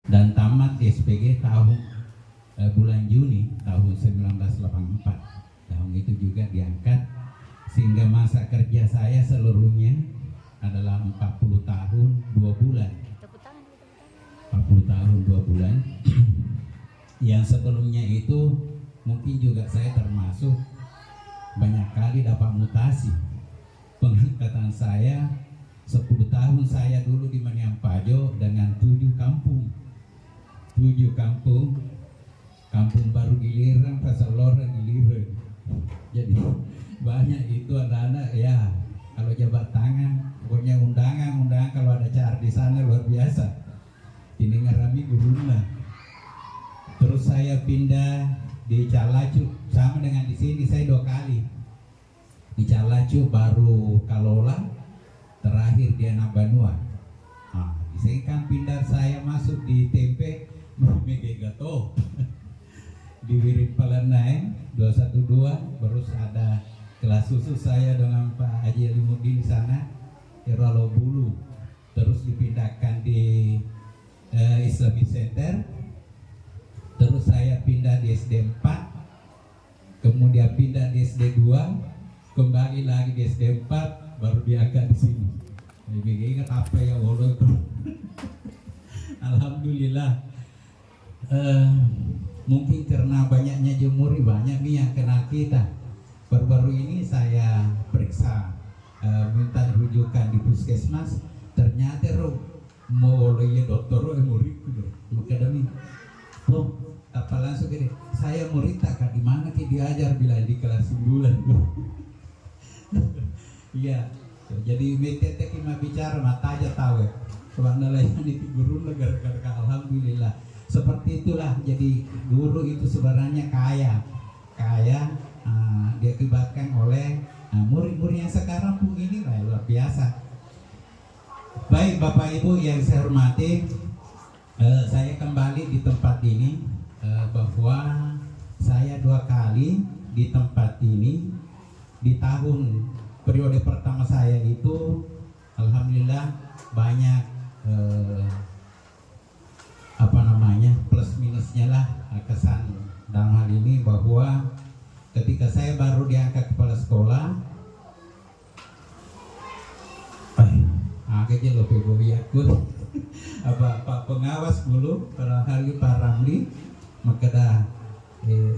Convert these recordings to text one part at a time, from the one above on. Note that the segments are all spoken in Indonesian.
dan tamat SPG tahun bulan Juni tahun 1984. Tahun itu juga diangkat, sehingga masa kerja saya seluruhnya adalah 40 tahun 2 bulan. 40 tahun 2 bulan. Yang sebelumnya itu mungkin juga saya termasuk banyak kali dapat mutasi. Pengangkatan saya 10 tahun saya dulu di Maniampajo dengan 7 kampung. 7 kampung. Kampung Baru Giliran, Pasalora Giliran. Jadi banyak itu anak-anak ya. Kalau jabat tangan, pokoknya undangan kalau ada acara di sana luar biasa. Ini ngerami guruna. Terus saya pindah di Calacu, sama dengan di sini saya 2 kali. Di Calacu baru Kalola, terakhir di Anak Banua. Nah, di sini kan pindah saya masuk di Tempe, Megegato. Di Wirid Palenai 212, baru ada kelas khusus saya dengan Pak Haji Alimuddin di sana, Eralo Bulu. Terus dipindahkan di Islamic Center. Terus saya pindah di SD 4, kemudian pindah di SD 2, kembali lagi di SD 4, baru diangkat di sini. Jadi ingat apa ya Allah. Alhamdulillah. Mungkin karena banyaknya jemuri, banyak nih yang kenal kita. Baru-baru ini saya periksa, minta rujukan di puskesmas, ternyata mau oleh dokter murid akademi. Apa langsung gini, saya murid tak di mana ki diajar bila di kelas 9. Iya, jadi metete ki mah bicara mata aja tahu ya. Soalnya lain di guru gara-gara alhamdulillah. Seperti itulah, jadi guru itu sebenarnya kaya diakibatkan oleh murid-murid yang sekarang pun ini luar biasa. Baik Bapak Ibu yang saya hormati, saya kembali di tempat ini, bahwa saya 2 kali di tempat ini. Di tahun periode pertama saya itu alhamdulillah banyak plus minusnya lah kesan dalam hal ini, bahwa ketika saya baru diangkat kepala sekolah, akhirnya lo pegobiakut Pak pengawas dulu pada hari Pak Ramli, maka dah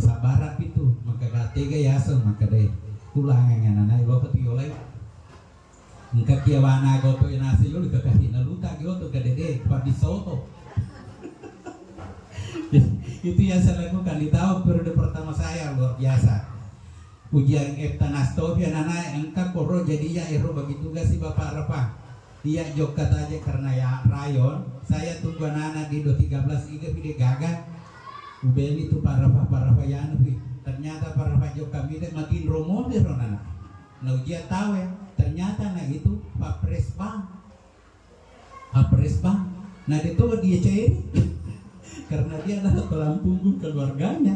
sabarap itu, maka dah 3 yasel, maka dah pulang yang anak lo ketiolai engkau kiawana goto inasi lo dikakahin luta goto kadede Pak Bisoto. Itu yang saya lakukan di tahun periode pertama saya, luar biasa. Ujian Eptanastofia anak engkau koro jadi ya ero bagi tugas si Bapak Repah. Dia jok kata aja karena ya rayon. Saya tunggu anak di 13 iga pide gagah. Ubeli itu para ya anu. Ternyata para jok kami deh makin romo deh ronana. Nah ujian tahu ya. Ternyata nah itu Pak Presbang. Nah itu dia cair. Karena dia adalah tulang punggung keluarganya.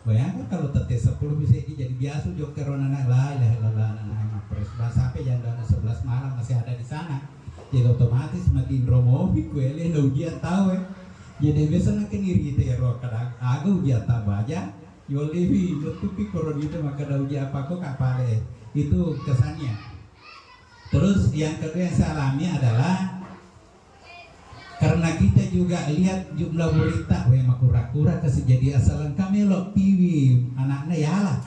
Bayangkan kalau tete 10 bisa jadi biasa jok keronana lah anak Presbang sampai jam 11 malam masih ada di sana. Jadi otomatis makin romo kuele ujian tahu ya. Jadi biasa nak iri itu ya roh kadang aga ujian tabaja yo levi yo tupi koron itu maka da ujian apa kok kapale. Itu kesannya. Terus yang kedua yang saya alami adalah karena kita juga lihat jumlah berita makura-kura kesejadi asalan kami lo piwi anaknya ya lah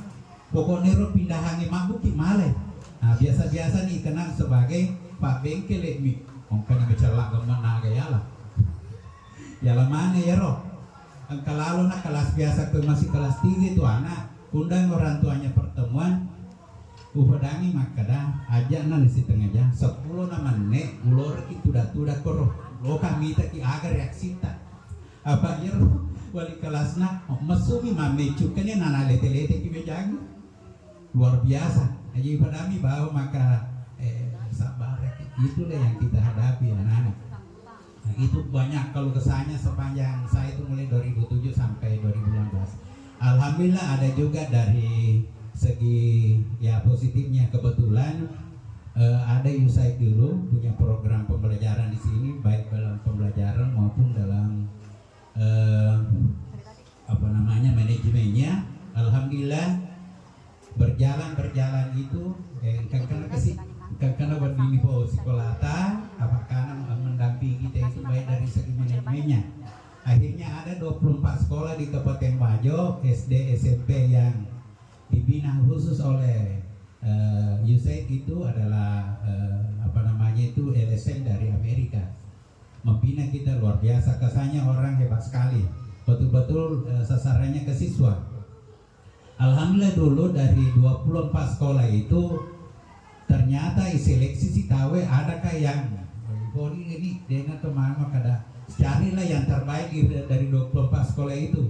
pokoknya lo pindahannya mabuk male. Nah biasa-biasa nih kenal sebagai Pak Bengkel mi ongkang bicara gemana gaya lah ya mana ya roh angka lalu nak kelas biasa ke masih kelas 3 itu anak undang orang tuanya pertemuan upadangi maka dah aja di situ aja 10 nama nek ulor itu tuda koro lo kami taki agar reaksi tak apa ya wali kelasna mesumi mame cukanya nana lete-lete ki bejang luar biasa aja padami bahwa maka sabar itulah yang kita hadapi anak-anak. Nah, itu banyak kalau kesannya sepanjang saya itu mulai 2007 sampai 2016. Alhamdulillah ada juga dari segi ya positifnya, kebetulan ada USAID dulu punya program pembelajaran di sini baik dalam pembelajaran maupun dalam lainnya. Akhirnya ada 24 sekolah di Kabupaten Bajo, SD, SMP yang dibina khusus oleh USAID. Itu adalah LSM dari Amerika. Membina kita luar biasa, kesannya orang hebat sekali. Betul-betul sasarannya ke siswa. Alhamdulillah dulu dari 24 sekolah itu ternyata seleksi si tahu adakah yang ini dengan teman-teman kada carilah yang terbaik dari 24 sekolah itu.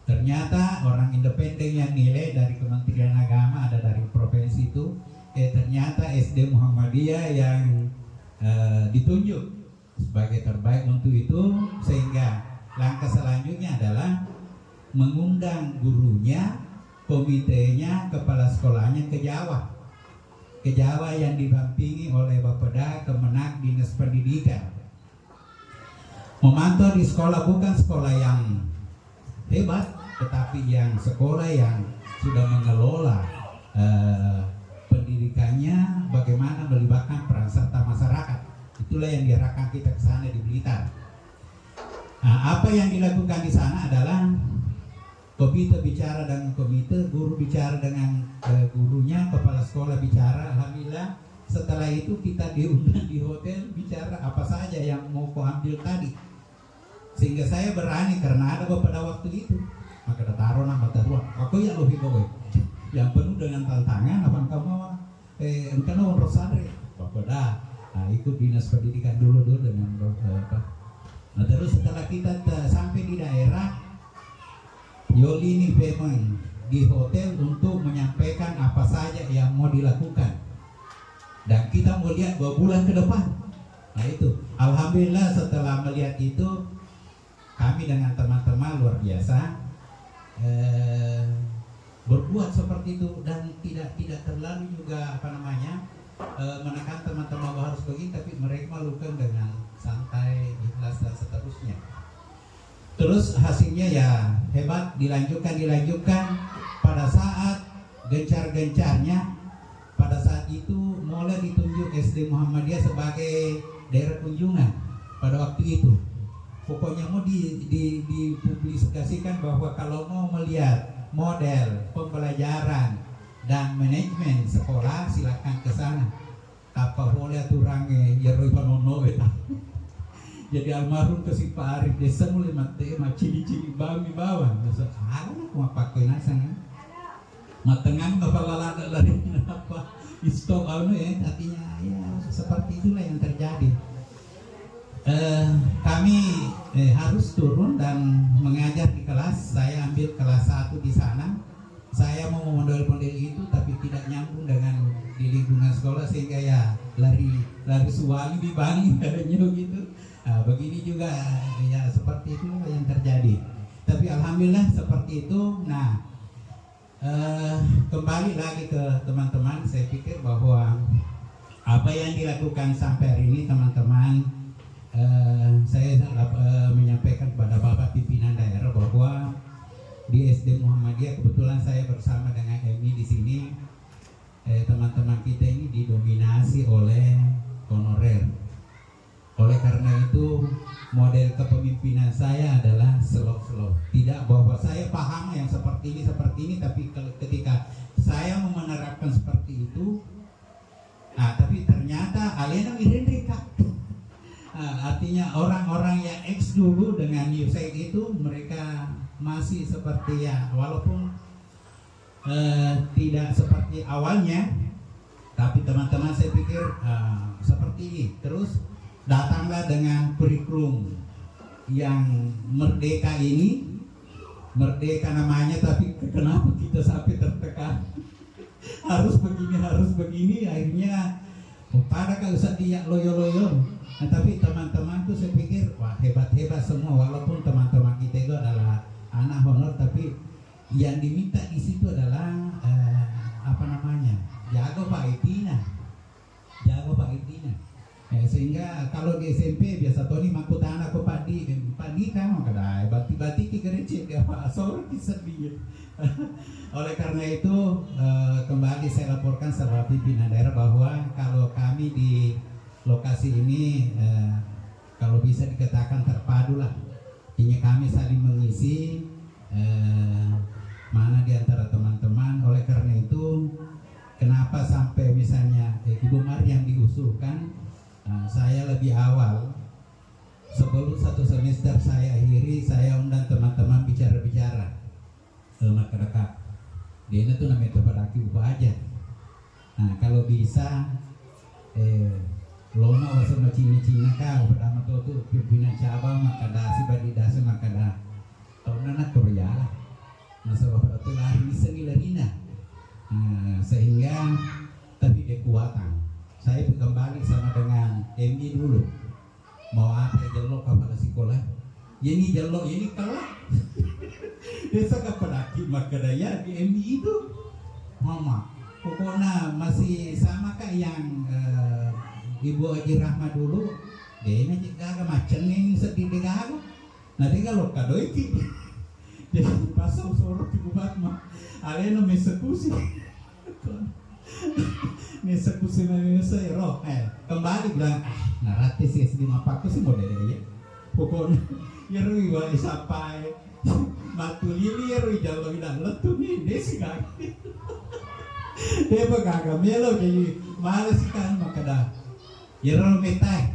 Ternyata orang independen yang nilai dari Kementerian Agama, ada dari provinsi itu, ternyata SD Muhammadiyah yang ditunjuk sebagai terbaik untuk itu. Sehingga langkah selanjutnya adalah mengundang gurunya, komitenya, kepala sekolahnya ke Jawa yang didampingi oleh Bapeda Kemenak Dinas Pendidikan. Memantau di sekolah, bukan sekolah yang hebat, tetapi yang sekolah yang sudah mengelola pendidikannya, bagaimana melibatkan peran serta masyarakat. Itulah yang diarahkan kita ke sana di Blitar. Nah, apa yang dilakukan di sana adalah komite bicara dengan komite, guru bicara dengan gurunya, kepala sekolah bicara. Alhamdulillah setelah itu kita diundang di hotel bicara apa saja yang mau kau ambil tadi. Sehingga saya berani karena ada pada waktu itu, maka taruh nama taruh aku yang lebih kowe yang penuh dengan tantangan. Abang kamu engkau nawan Rosandre Bapeda ikut dinas pendidikan dulu dengan nah, terus setelah kita sampai di daerah, Yoli ini memang di hotel untuk menyampaikan apa saja yang mau dilakukan, dan kita mau lihat 2 bulan ke depan. Nah itu, alhamdulillah setelah melihat itu, kami dengan teman-teman luar biasa berbuat seperti itu, dan tidak terlalu juga menekan teman-teman bahwa harus begini, tapi mereka melakukan dengan santai, ikhlas dan seterusnya. Terus hasilnya ya hebat, dilanjutkan. Pada saat gencar-gencarnya, pada saat itu mulai ditunjuk SD Muhammadiyah sebagai daerah kunjungan pada waktu itu. Pokoknya mau dipublikasikan bahwa kalau mau melihat model pembelajaran dan manajemen sekolah, silakan ke sana. Apa boleh turangnya ya Roypanono beta. Jadi almarhum ke si Pak Arif desa mulai mati cili-cili bami bawah. Masa mau pakai nasangan. Matengan kepala lari apa? Stop artinya ya seperti itulah yang terjadi. Kami harus turun dan mengajar di kelas. Saya ambil kelas 1 di sana. Saya mau model-model itu tapi tidak nyambung dengan di lingkungan sekolah, sehingga ya lari suami di bangi gitu. Begini juga ya seperti itu yang terjadi. Tapi alhamdulillah seperti itu. Nah, kembali lagi ke teman-teman, saya pikir bahwa apa yang dilakukan sampai hari ini teman-teman, saya menyampaikan kepada Bapak pimpinan daerah bahwa di SD Muhammadiyah kebetulan saya bersama dengan Emi di sini, teman-teman kita ini didominasi oleh honorer. Oleh karena itu model kepemimpinan saya adalah slow. Tidak bahwa saya paham yang seperti ini, tapi ketika saya mau menerapkan seperti itu, tapi ternyata alena mirendeka. Artinya orang-orang yang ex dulu dengan USAID itu mereka masih seperti ya, walaupun tidak seperti awalnya, tapi teman-teman saya pikir seperti ini. Terus datanglah dengan kurikulum yang merdeka ini, merdeka namanya, tapi kenapa kita sampai tertekan harus begini, akhirnya pada kalau usah dia loyo. Nah, tapi teman-teman tuh saya pikir wah hebat semua, walaupun teman-teman kita itu adalah anak honor, tapi yang diminta di situ adalah jago Pak Itina. Sehingga kalau di SMP biasa Tony makutana ko Pak Di kan kadai bati kerecek ya Pak sore sedih. Oleh karena itu kembali saya laporkan sebagai pimpinan daerah bahwa kalau kami di lokasi ini kalau bisa dikatakan terpadu lah. Ini kami saling mengisi mana di antara teman-teman. Oleh karena itu, kenapa sampai misalnya Ibu Maryam diusulkan, saya lebih awal sebelum satu semester saya akhiri, saya undang teman-teman bicara-bicara dekat. Dia itu namanya tepataki upah aja. Nah kalau bisa loma wasama Cina kau pertama tuh pimpinan cabang maka dasi badi dasi maka dah tahun anak Korea lah masa bapak itu lari bisa ngilarina sehingga tapi kekuatan saya kembali sama dengan MI dulu mau apa jelok kepada sekolah ini jelok ini kelak desa kepadaki maka daya di MI itu mama pokoknya masih sama kak yang Ibu Haji Rahma dulu, dia ini juga macam ini sedih dengan. Nanti kalau kado itu, jadi pasang sorot Ibu Fatma, alena mesekusi, mesekusi saya roh, kembali bilang, narati sih sedih mapaku sih modelnya, pokoknya ya rui wali sampai batu lili ya rui jauh bilang letup nih desi kaki, dia bergagam melo jadi malas kan maka dah. Ya roh metai,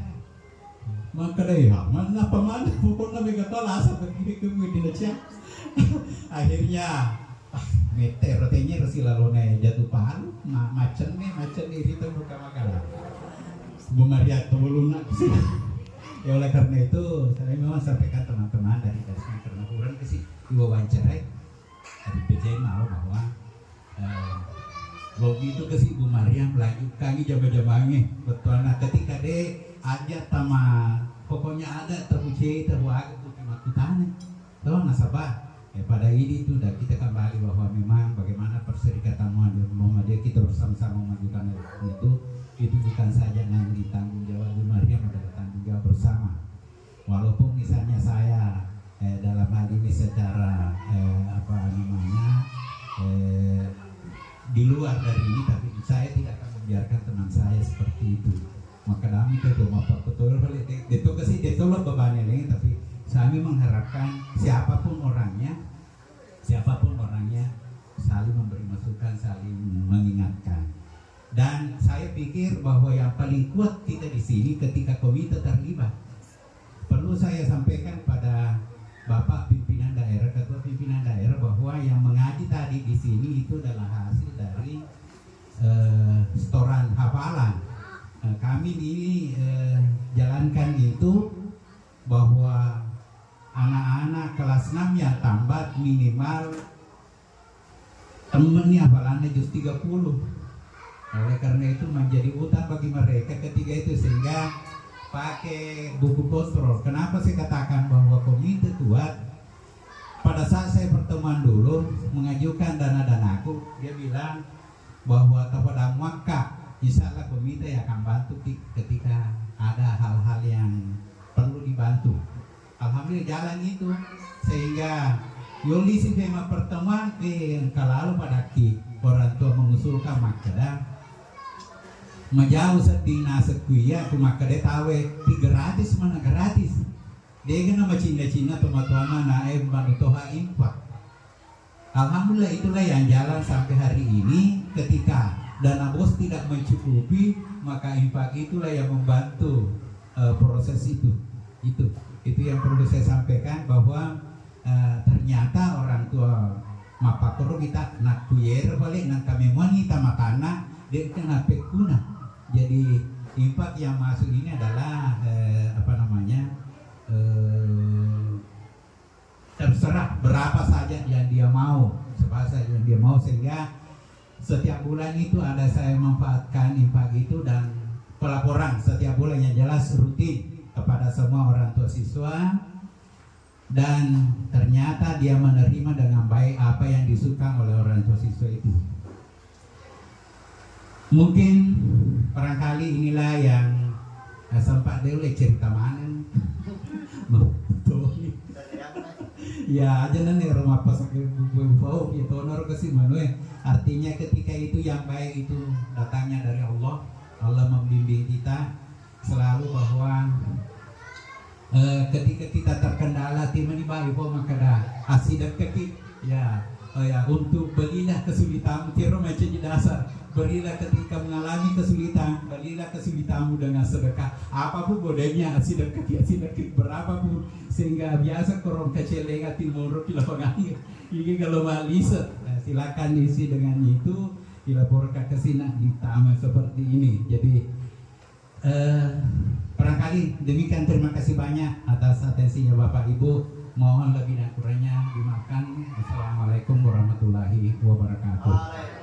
maka deh ya mana paman pokoknya mereka tolak sampai kiri di Indonesia. Akhirnya metai rotenya resi lalone jatuh palu, macam nih itu bukan makalah. Bu Maria belum nak sih. Ya oleh karena itu saya memang sampaikan teman-teman dari karena kurang kesih diwawancarai dari PJ mau bahwa logi itu ke Bu Maryam melanjutkan jaba-jabangnya betul. Nah ketika dia aja sama pokoknya ada terpuji terbuat untuk kematutannya tuh nasabah pada ini itu dan kita kembali bahwa memang bagaimana perserikatan Muhammadiyah kita bersama-sama memajukan itu bukan saja nanti tanggung jawab Bu Maryam adalah tanggung jawab bersama. Walaupun misalnya saya dalam hal ini secara di luar dari ini, tapi saya tidak akan membiarkan teman saya seperti itu. Maka kami itu betul itu kasih ditolak bebannya ini, tapi kami mengharapkan siapapun orangnya saling memberi masukan, saling mengingatkan. Dan saya pikir bahwa yang paling kuat kita di sini ketika komite terlibat. Perlu saya sampaikan pada Bapak pimpinan daerah, ketua pimpinan daerah bahwa yang mengaji tadi di sini itu adalah hasil dari setoran hafalan. Kami ini jalankan itu bahwa anak-anak kelas 6 yang tambat minimal temennya hafalannya juz 30. Oleh karena itu menjadi utang bagi mereka ketika itu sehingga pakai buku kontrol. Kenapa saya katakan bahwa komite kuat? Pada saat saya pertemuan dulu mengajukan dana-danaku, dia bilang bahwa kepada muaka insya Allah komite akan bantu ketika ada hal-hal yang perlu dibantu. Alhamdulillah jalan itu sehingga Yoli si tema pertemuan kalau pada orang tua mengusulkan makada majauh sedina sekuya kumaka de tawe 300 mana gratis dia nama Cina-Cina teman-teman naik bantu toha infak. Alhamdulillah itulah yang jalan sampai hari ini. Ketika dana bos tidak mencukupi maka infak itulah yang membantu proses itu yang perlu saya sampaikan bahwa ternyata orang tua mapakoro kita nak kuyer balik nak kami wanita makana dia kena pekuna. Jadi infak yang masuk ini adalah terserah berapa saja yang dia mau, sehingga setiap bulan itu ada saya manfaatkan infak itu dan pelaporan setiap bulan yang jelas rutin kepada semua orang tua siswa dan ternyata dia menerima dengan baik apa yang disukai oleh orang tua siswa itu. Mungkin barangkali inilah yang sempat dulu cerita mana ya aja nanti rumah pas bau itu honor kesih manue. Artinya ketika itu yang baik itu datangnya dari Allah membimbing kita selalu bahwa ketika kita terkendala timani bali po makada asidak kaki ya untuk berilah kesulitan tiro macam dasar berilah ketika mengalami kesulitan berilah kesulitanmu dengan sedekah apapun bodenya asidak kaki berapapun sehingga biasa korong kecelenga timur pilapangan ini kalau malisa silakan isi dengan itu dilaporkan ke sini di taman seperti ini. Jadi barangkali demikian, terima kasih banyak atas atensinya Bapak Ibu. Mohon lebih dan kurangnya dimaafkan. Assalamualaikum warahmatullahi wabarakatuh.